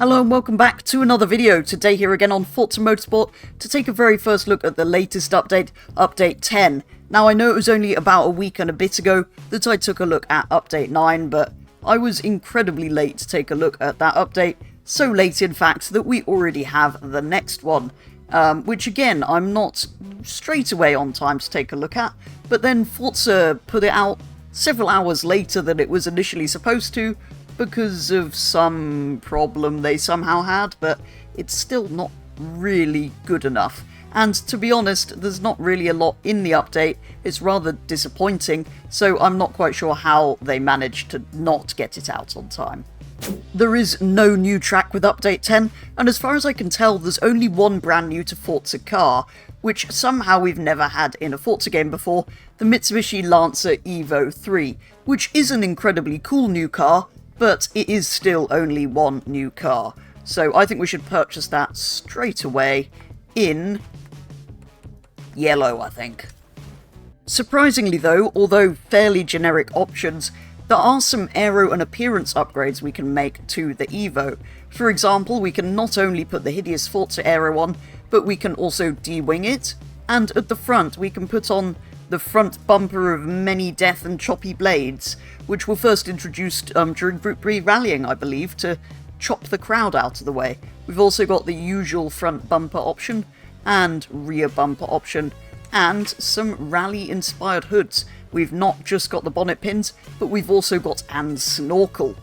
Hello and welcome back to another video. Today here again on Forza Motorsport to take a very first look at the latest update, Update 10. Now I know it was only about a week and a bit ago that I took a look at Update 9, but I was incredibly late to take a look at that update. So late in fact that we already have the next one, which again I'm not straight away on time to take a look at, but then Forza put it out several hours later than it was initially supposed to, because of some problem they somehow had, but it's still not really good enough. And to be honest, there's not really a lot in the update. It's rather disappointing, so I'm not quite sure how they managed to not get it out on time. There is no new track with Update 10, and as far as I can tell, there's only one brand new to Forza car, which somehow we've never had in a Forza game before, the Mitsubishi Lancer Evo 3, which is an incredibly cool new car, but it is still only one new car. So I think we should purchase that straight away in yellow, I think. Surprisingly though, although fairly generic options, there are some aero and appearance upgrades we can make to the Evo. For example, we can not only put the hideous Forza aero on, but we can also de-wing it, and at the front we can put on the front bumper of many death and choppy blades, which were first introduced during Group B rallying, I believe, to chop the crowd out of the way. We've also got the usual front bumper option, and rear bumper option, and some rally-inspired hoods. We've not just got the bonnet pins, but we've also got and snorkel,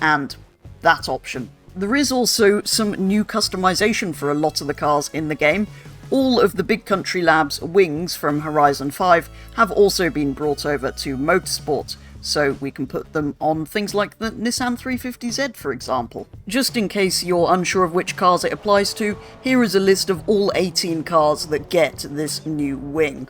and that option. There is also some new customization for a lot of the cars in the game. All of the Big Country Labs wings from Horizon 5 have also been brought over to Motorsport, so we can put them on things like the Nissan 350Z, for example. Just in case you're unsure of which cars it applies to, here is a list of all 18 cars that get this new wing.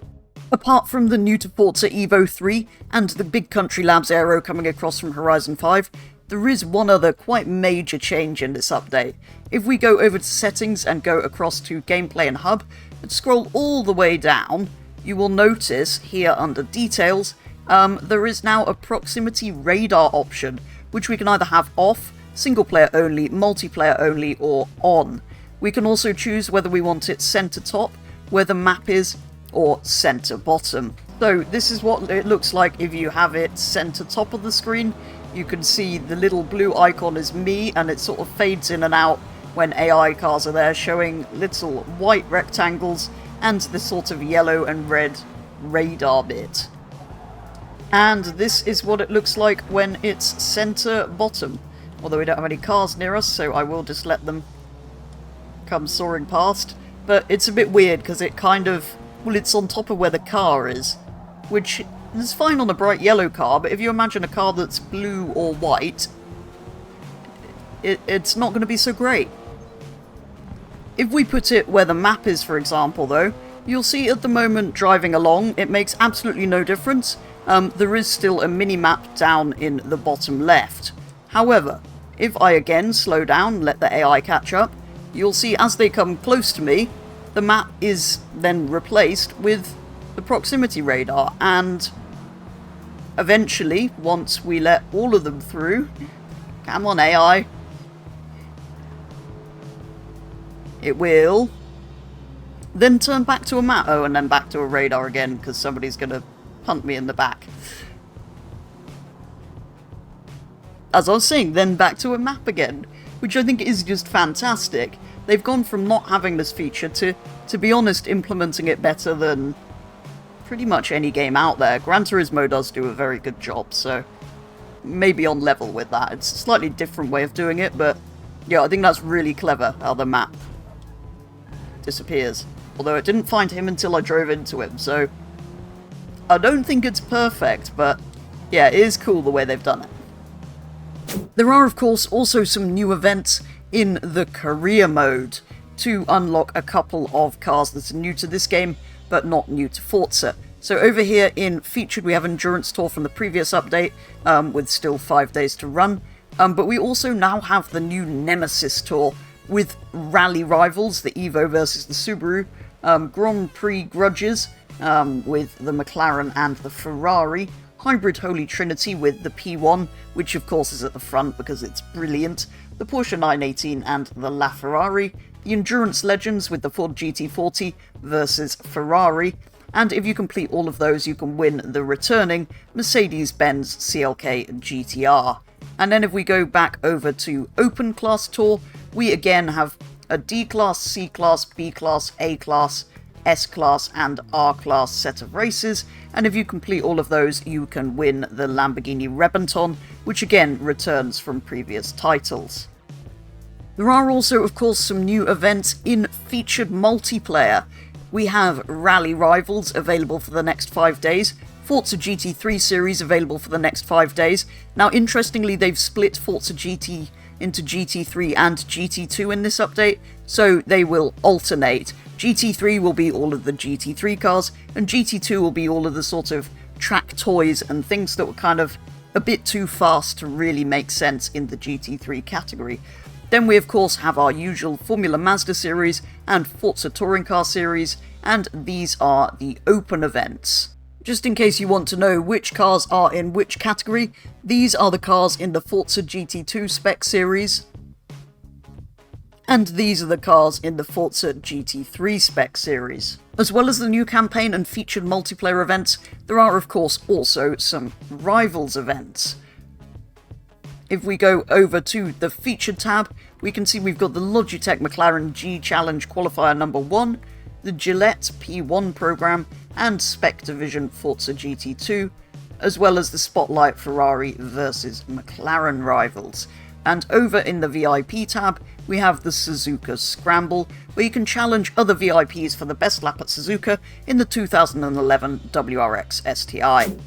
Apart from the new to Forza Evo 3 and the Big Country Labs aero coming across from Horizon 5, there is one other quite major change in this update. If we go over to settings and go across to gameplay and hub and scroll all the way down, you will notice here under details there is now a proximity radar option, which we can either have off, single player only, multiplayer only, or on. We can also choose whether we want it center top, where the map is, or center bottom. So this is what it looks like if you have it center top of the screen. You can see the little blue icon is me, and it sort of fades in and out when AI cars are there, showing little white rectangles and the sort of yellow and red radar bit. And this is what it looks like when it's center bottom. Although we don't have any cars near us, so I will just let them come soaring past. But it's a bit weird because it kind of, well, it's on top of where the car is, which is fine on a bright yellow car, but if you imagine a car that's blue or white, it's not going to be so great. If we put it where the map is, for example, though, you'll see at the moment driving along, it makes absolutely no difference. There is still a mini-map down in the bottom left. However, if I again slow down, let the AI catch up, you'll see as they come close to me, the map is then replaced with the proximity radar, and eventually, once we let all of them through, come on AI, it will then turn back to a map. Oh, and then back to a radar again, because somebody's going to punt me in the back. As I was saying, then back to a map again, which I think is just fantastic. They've gone from not having this feature to be honest, implementing it better than pretty much any game out there. Gran Turismo does do a very good job, so maybe on level with that. It's a slightly different way of doing it, but yeah, I think that's really clever how the map disappears. Although it didn't find him until I drove into him, so I don't think it's perfect, but yeah, it is cool the way they've done it. There are, of course, also some new events in the career mode to unlock a couple of cars that are new to this game, but not new to Forza. So over here in Featured, we have Endurance Tour from the previous update, with still 5 days to run. But we also now have the new Nemesis Tour, with rally rivals, the Evo versus the Subaru, Grand Prix grudges, with the McLaren and the Ferrari, hybrid Holy Trinity with the P1, which of course is at the front because it's brilliant, the Porsche 918 and the LaFerrari, the Endurance Legends with the Ford GT40 versus Ferrari, and if you complete all of those you can win the returning Mercedes-Benz CLK GTR. And then if we go back over to Open Class Tour, we again have a D-Class, C-Class, B-Class, A-Class, S-Class and R-Class set of races, and if you complete all of those you can win the Lamborghini Rebenton, which again returns from previous titles. There are also of course some new events in featured multiplayer. We have Rally Rivals available for the next 5 days, Forza GT3 series available for the next 5 days. Now interestingly they've split Forza GT into GT3 and GT2 in this update, so they will alternate. GT3 will be all of the GT3 cars, and GT2 will be all of the sort of track toys and things that were kind of a bit too fast to really make sense in the GT3 category. Then we of course have our usual Formula Mazda series and Forza Touring Car series, and these are the open events. Just in case you want to know which cars are in which category, these are the cars in the Forza GT2 spec series, and these are the cars in the Forza GT3 spec series. As well as the new campaign and featured multiplayer events, there are of course also some Rivals events. If we go over to the featured tab, we can see we've got the Logitech McLaren G Challenge Qualifier number 1, the Gillette P1 program, and Spec Division Forza GT2, as well as the Spotlight Ferrari vs McLaren Rivals. And over in the VIP tab, we have the Suzuka Scramble, where you can challenge other VIPs for the best lap at Suzuka in the 2011 WRX STI.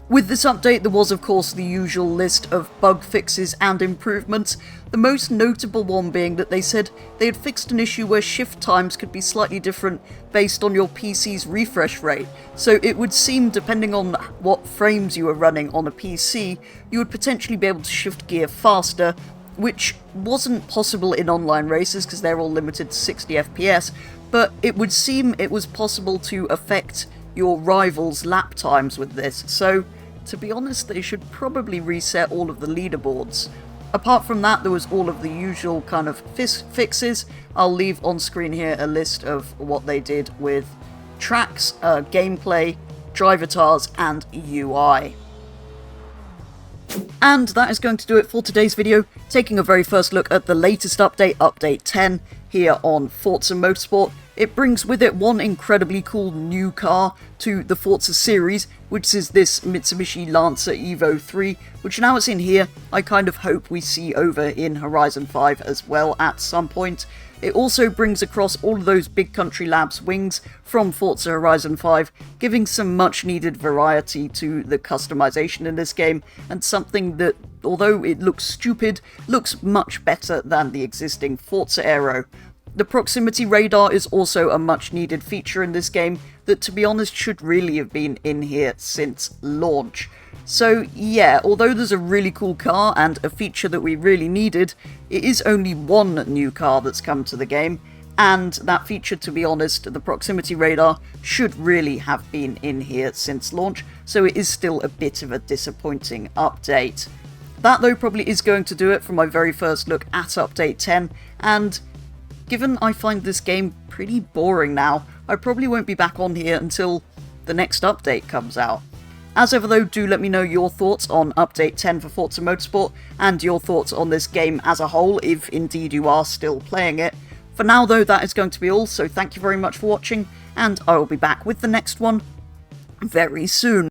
With this update, there was of course the usual list of bug fixes and improvements, the most notable one being that they said they had fixed an issue where shift times could be slightly different based on your PC's refresh rate. So it would seem, depending on what frames you were running on a PC, you would potentially be able to shift gear faster, which wasn't possible in online races because they're all limited to 60 FPS, but it would seem it was possible to affect your rivals' lap times with this. So to be honest, they should probably reset all of the leaderboards. Apart from that, there was all of the usual kind of fixes. I'll leave on screen here a list of what they did with tracks, gameplay, drivatars, and UI. And that is going to do it for today's video, taking a very first look at the latest update, Update 10, here on Forza Motorsport. It brings with it one incredibly cool new car to the Forza series, which is this Mitsubishi Lancer Evo 3, which now it's in here, I kind of hope we see over in Horizon 5 as well at some point. It also brings across all of those Big Country Labs wings from Forza Horizon 5, giving some much needed variety to the customization in this game, and something that, although it looks stupid, looks much better than the existing Forza Aero. The proximity radar is also a much needed feature in this game that, to be honest, should really have been in here since launch. So yeah, although there's a really cool car and a feature that we really needed, it is only one new car that's come to the game, and that feature, to be honest, the proximity radar, should really have been in here since launch, so it is still a bit of a disappointing update. That though probably is going to do it for my very first look at Update 10, and given I find this game pretty boring now, I probably won't be back on here until the next update comes out. As ever though, do let me know your thoughts on Update 10 for Forza Motorsport, and your thoughts on this game as a whole, if indeed you are still playing it. For now though, that is going to be all, so thank you very much for watching, and I will be back with the next one very soon.